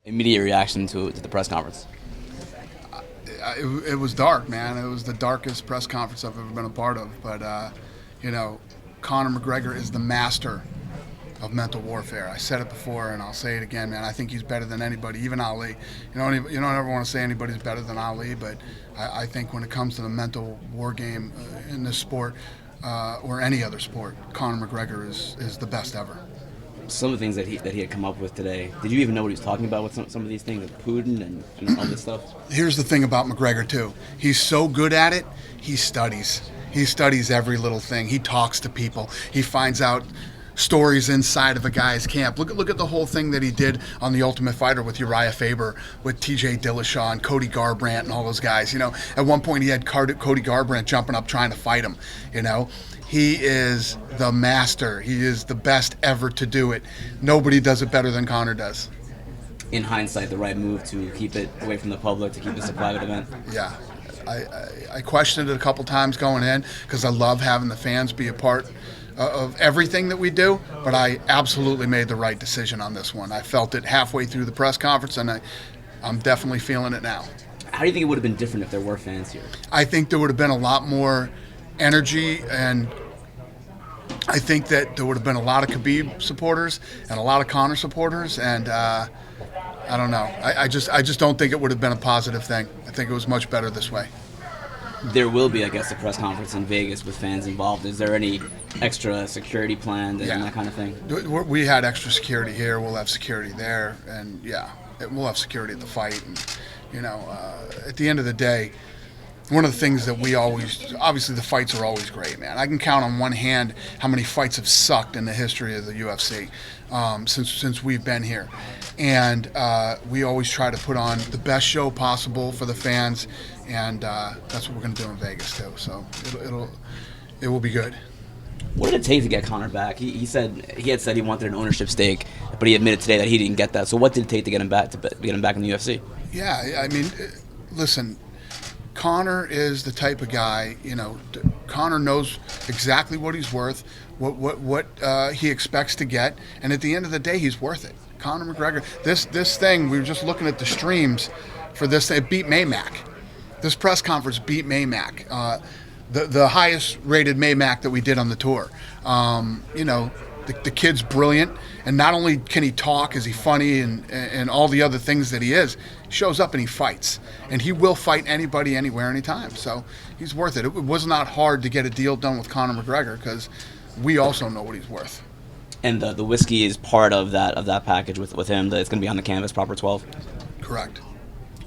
Immediate reaction to the press conference? It was dark, man. It was the darkest press conference I've ever been a part of. But, you know, Conor McGregor is the master of mental warfare. I said it before, and I'll say it again, man. I think he's better than anybody, even Ali. You don't ever want to say anybody's better than Ali, but I think when it comes to the mental war game in this sport or any other sport, Conor McGregor is the best ever. Some of the things that he had come up with today. Did you even know what he was talking about with some of these things, like Putin and all this stuff? Here's the thing about McGregor too. He's so good at it. He studies. He studies every little thing. He talks to people. He finds out stories inside of a guy's camp. Look at the whole thing that he did on The Ultimate Fighter with Uriah Faber, with T.J. Dillashaw and Cody Garbrandt and all those guys. You know, at one point he had Cody Garbrandt jumping up trying to fight him. You know, he is the master. He is the best ever to do it. Nobody does it better than Conor does. In hindsight, the right move to keep it away from the public, to keep this a private event? Yeah. I questioned it a couple times going in because I love having the fans be a part of everything that we do, but I absolutely made the right decision on this one. I felt it halfway through the press conference, and I'm definitely feeling it now. How do you think it would have been different if there were fans here? I think there would have been a lot more energy, and I think that there would have been a lot of Khabib supporters and a lot of Conor supporters, and I don't know. I just don't think it would have been a positive thing. I think it was much better this way. There will be, I guess, a press conference in Vegas with fans involved. Is there any extra security planned and that kind of thing? We had extra security here. We'll have security there, and we'll have security at the fight. And at the end of the day, one of the things that we obviously the fights are always great, man. I can count on one hand how many fights have sucked in the history of the UFC since we've been here. And we always try to put on the best show possible for the fans, and that's what we're going to do in Vegas too. So it will be good. What did it take to get Conor back? He had said he wanted an ownership stake, but he admitted today that he didn't get that. So what did it take to get him back in the UFC? Yeah, I mean, listen. Conor is the type of guy, Conor knows exactly what he's worth, what he expects to get, and at the end of the day, he's worth it. Conor McGregor, this thing, we were just looking at the streams for this, it beat Maymac. This press conference beat Maymac, the highest rated Maymac that we did on the tour. The kid's brilliant, and not only can he talk, is he funny, and all the other things that he is, he shows up and he fights. And he will fight anybody, anywhere, anytime. So he's worth it. It was not hard to get a deal done with Conor McGregor because we also know what he's worth. And the whiskey is part of that package with him. That it's going to be on the canvas, proper 12? Correct.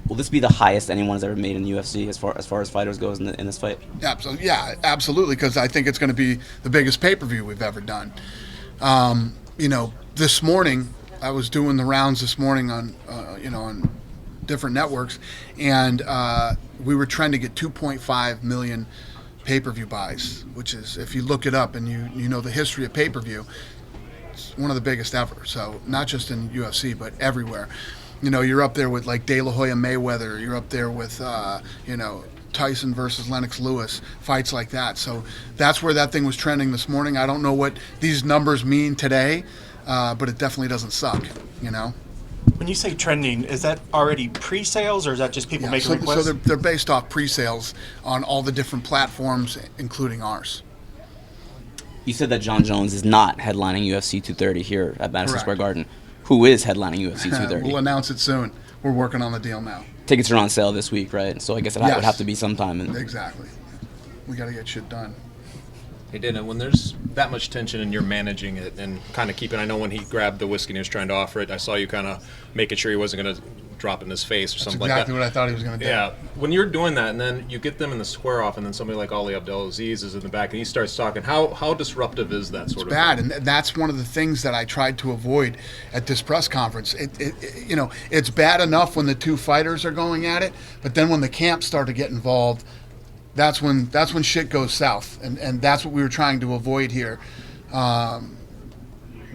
Will this be the highest anyone's ever made in the UFC as far as fighters goes in this fight? Yeah, absolutely, because I think it's going to be the biggest pay-per-view we've ever done. This morning, I was doing the rounds this morning on different networks, and we were trending at 2.5 million pay-per-view buys, which is, if you look it up and you know the history of pay-per-view, it's one of the biggest ever. So not just in UFC, but everywhere. You're up there with like De La Hoya Mayweather. You're up there with Tyson versus Lennox Lewis, fights like that. So that's where that thing was trending this morning. I don't know what these numbers mean today, but it definitely doesn't suck, When you say trending, is that already pre-sales, or is that just people making requests? So they're based off pre-sales on all the different platforms, including ours. You said that John Jones is not headlining UFC 230 here at Madison Correct. Square Garden. Who is headlining UFC 230? We'll announce it soon. We're working on the deal now. Tickets are on sale this week, right? So I guess it would have to be sometime. Exactly. We got to get shit done. Hey, Dana, when there's that much tension and you're managing it and kind of keeping, I know when he grabbed the whiskey and he was trying to offer it, I saw you kind of making sure he wasn't going to drop it in his face or something like that. That's exactly what I thought he was going to do. Yeah. When you're doing that and then you get them in the square off and then somebody like Ali Abdelaziz is in the back and he starts talking, how disruptive is that sort of It's bad, thing? and that's one of the things that I tried to avoid at this press conference. It's bad enough when the two fighters are going at it, but then when the camps start to get involved, that's when shit goes south, and that's what we were trying to avoid here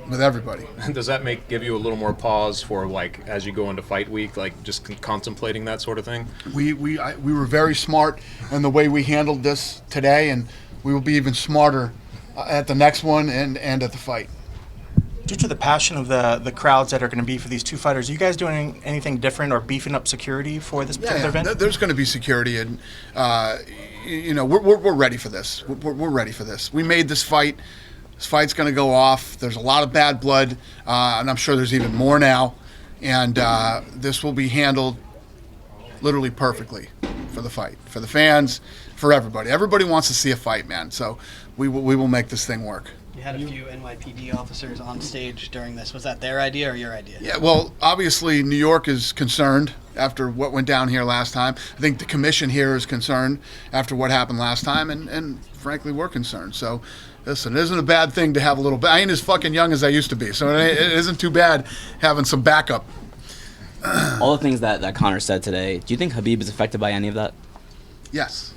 with everybody. Does that give you a little more pause for, like, as you go into fight week, like just contemplating that sort of thing? We were very smart in the way we handled this today, and we will be even smarter at the next one and at the fight. Due to the passion of the crowds that are going to be for these two fighters, are you guys doing anything different or beefing up security for this particular event? There's going to be security, and we're ready for this. We're ready for this. We made this fight. This fight's going to go off. There's a lot of bad blood, and I'm sure there's even more now. And this will be handled literally perfectly for the fight, for the fans, for everybody. Everybody wants to see a fight, man. So we will make this thing work. You had a few NYPD officers on stage during this. Was that their idea or your idea? Yeah, well, obviously New York is concerned after what went down here last time. I think the commission here is concerned after what happened last time, and frankly, we're concerned. So, listen, it isn't a bad thing to have a little. I ain't as fucking young as I used to be, so it isn't too bad having some backup. All the things that Conor said today, do you think Khabib is affected by any of that? Yes.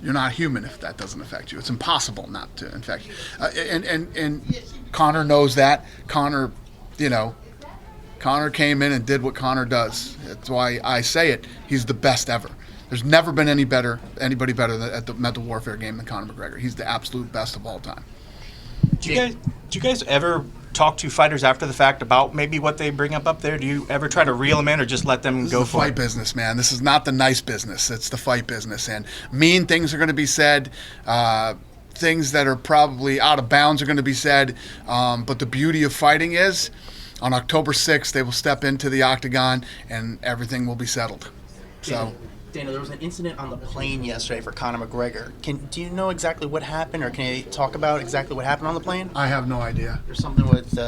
You're not human if that doesn't affect you. It's impossible not to infect you. And Conor knows that. Conor came in and did what Conor does. That's why I say it. He's the best ever. There's never been anybody better at the mental warfare game than Conor McGregor. He's the absolute best of all time. Do you guys ever talk to fighters after the fact about maybe what they bring up there? Do you ever try to reel them in or just let them go for it? This is the fight business, man. This is not the nice business. It's the fight business. And mean things are going to be said. Things that are probably out of bounds are going to be said. But the beauty of fighting is on October 6th, they will step into the octagon and everything will be settled. So. Dana, there was an incident on the plane yesterday for Conor McGregor. Do you know exactly what happened, or can you talk about exactly what happened on the plane? I have no idea. There's something with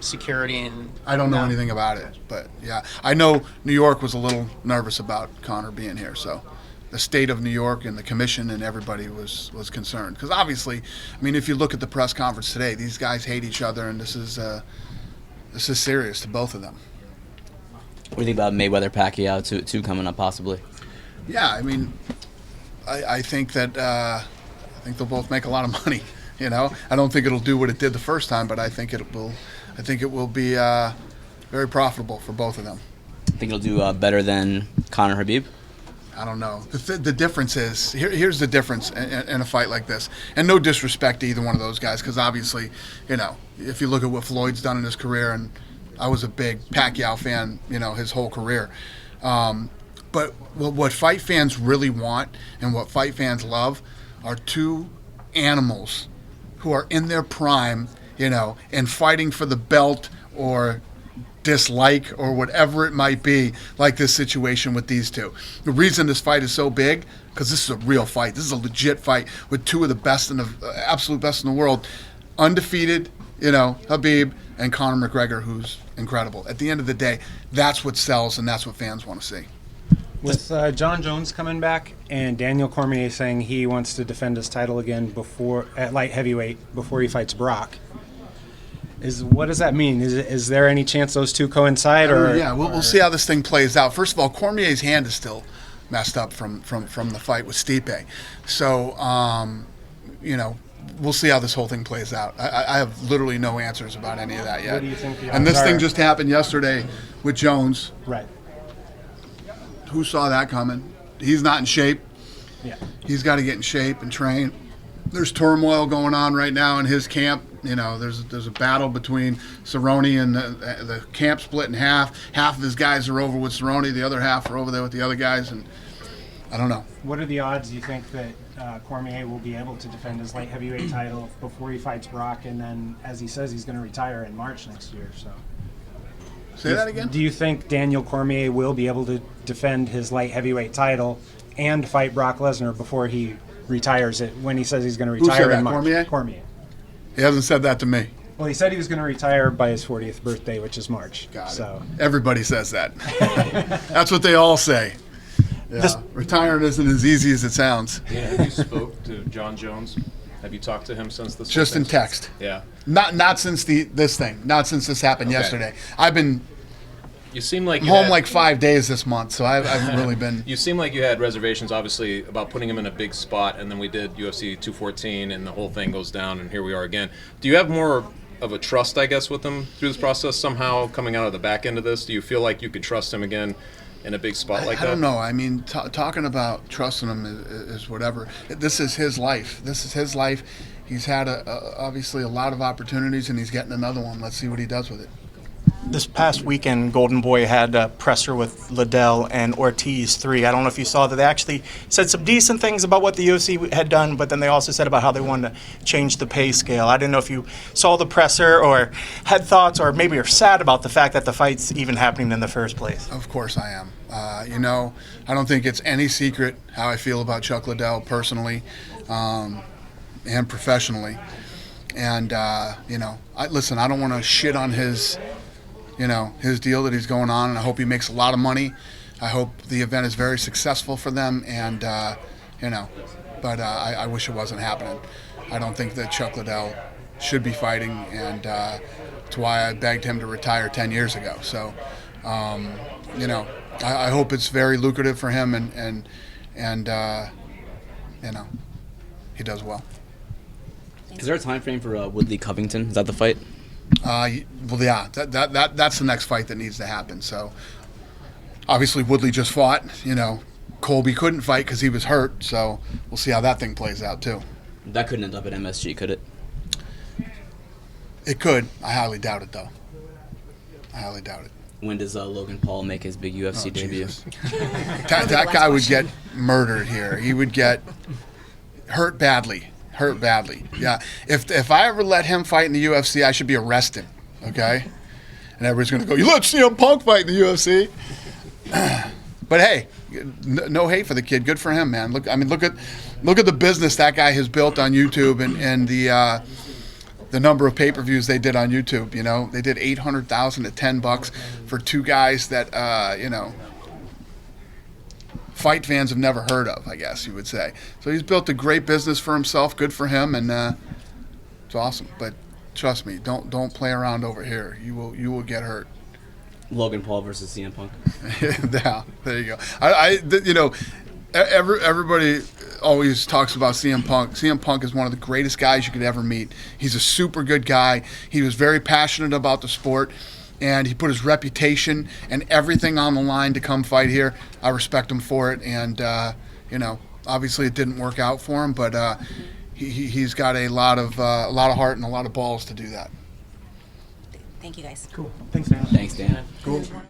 security and... I don't know anything about it, but yeah. I know New York was a little nervous about Conor being here, so the state of New York and the commission and everybody was concerned. Because obviously, I mean, if you look at the press conference today, these guys hate each other, and this is serious to both of them. What do you think about Mayweather-Pacquiao, two coming up possibly? Yeah, I mean, I think that they'll both make a lot of money. You know, I don't think it'll do what it did the first time, but I think it will be very profitable for both of them. Think it'll do better than Conor Khabib? I don't know. The difference is here's the difference in a fight like this, and no disrespect to either one of those guys, because obviously, you know, if you look at what Floyd's done in his career, and I was a big Pacquiao fan, you know, his whole career. But what fight fans really want and what fight fans love are two animals who are in their prime, you know, and fighting for the belt or dislike or whatever it might be, like this situation with these two. The reason this fight is so big, because this is a real fight. This is a legit fight with two of the best in the absolute best in the world, undefeated, you know, Khabib and Conor McGregor, who's incredible. At the end of the day, that's what sells and that's what fans want to see. With John Jones coming back and Daniel Cormier saying he wants to defend his title again at light heavyweight before he fights Brock, what does that mean? Is there any chance those two coincide? We'll see how this thing plays out. First of all, Cormier's hand is still messed up from the fight with Stipe, so you know, we'll see how this whole thing plays out. I have literally no answers about any of that yet. What do you think the odds and this are? thing just happened yesterday with Jones. Right. Who saw that coming? He's not in shape. Yeah. He's got to get in shape and train. There's turmoil going on right now in his camp. You know, there's a battle between Cerrone and the camp split in half. Half of his guys are over with Cerrone. The other half are over there with the other guys, and I don't know. What are the odds you think that Cormier will be able to defend his light heavyweight title before he fights Brock, and then, as he says, he's going to retire in March next year? So. Say that again? Do you think Daniel Cormier will be able to defend his light heavyweight title and fight Brock Lesnar before he retires it, when he says he's going to retire in March? Cormier. He hasn't said that to me. Well, he said he was going to retire by his 40th birthday, which is March. Got it. Everybody says that. That's what they all say. Yeah. Retiring isn't as easy as it sounds. Yeah, have you spoke to John Jones? Have you talked to him since this? Just in text. Yeah. Not since this thing. Not since this happened yesterday. I've been. You seem like home like 5 days this month, so I haven't really been. You seem like you had reservations, obviously, about putting him in a big spot, and then we did UFC 214, and the whole thing goes down, and here we are again. Do you have more of a trust, I guess, with him through this process somehow coming out of the back end of this? Do you feel like you could trust him again in a big spot like that? I don't know. I mean, talking about trusting him is whatever. This is his life. This is his life. he's had obviously a lot of opportunities, and he's getting another one. Let's see what he does with it. This past weekend, Golden Boy had a presser with Liddell and Ortiz 3. I don't know if you saw that. They actually said some decent things about what the UFC had done, but then they also said about how they wanted to change the pay scale. I didn't know if you saw the presser or had thoughts, or maybe are sad about the fact that the fight's even happening in the first place. Of course I am. I don't think it's any secret how I feel about Chuck Liddell personally and professionally. And, I don't want to shit on his deal that he's going on, and I hope he makes a lot of money. I hope the event is very successful for them, and, but I wish it wasn't happening. I don't think that Chuck Liddell should be fighting, and that's why I begged him to retire 10 years ago. So, I hope it's very lucrative for him, and he does well. Is there a time frame for Woodley Covington? Is that the fight? Yeah, that's the next fight that needs to happen. So, obviously, Woodley just fought. Colby couldn't fight because he was hurt. So, we'll see how that thing plays out, too. That couldn't end up at MSG, could it? It could. I highly doubt it, though. I highly doubt it. When does Logan Paul make his big UFC debut? That guy would get murdered here. He would get hurt badly. Yeah. If I ever let him fight in the UFC, I should be arrested. Okay. And everybody's gonna go, "You let CM Punk fight in the UFC." But hey, no hate for the kid. Good for him, man. Look at the business that guy has built on YouTube, and the number of pay-per-views they did on YouTube. They did 800,000 at $10 for two guys that fight fans have never heard of, I guess you would say. So he's built a great business for himself. Good for him, and it's awesome. But trust me, don't play around over here. You will get hurt. Logan Paul versus CM Punk. Yeah, there you go. Everybody always talks about CM Punk. CM Punk is one of the greatest guys you could ever meet. He's a super good guy. He was very passionate about the sport, and he put his reputation and everything on the line to come fight here. I respect him for it, and obviously it didn't work out for him, but he's got a lot of heart and a lot of balls to do that. Thank you, guys. Cool. Thanks, Dan. Thanks, Dan. Cool.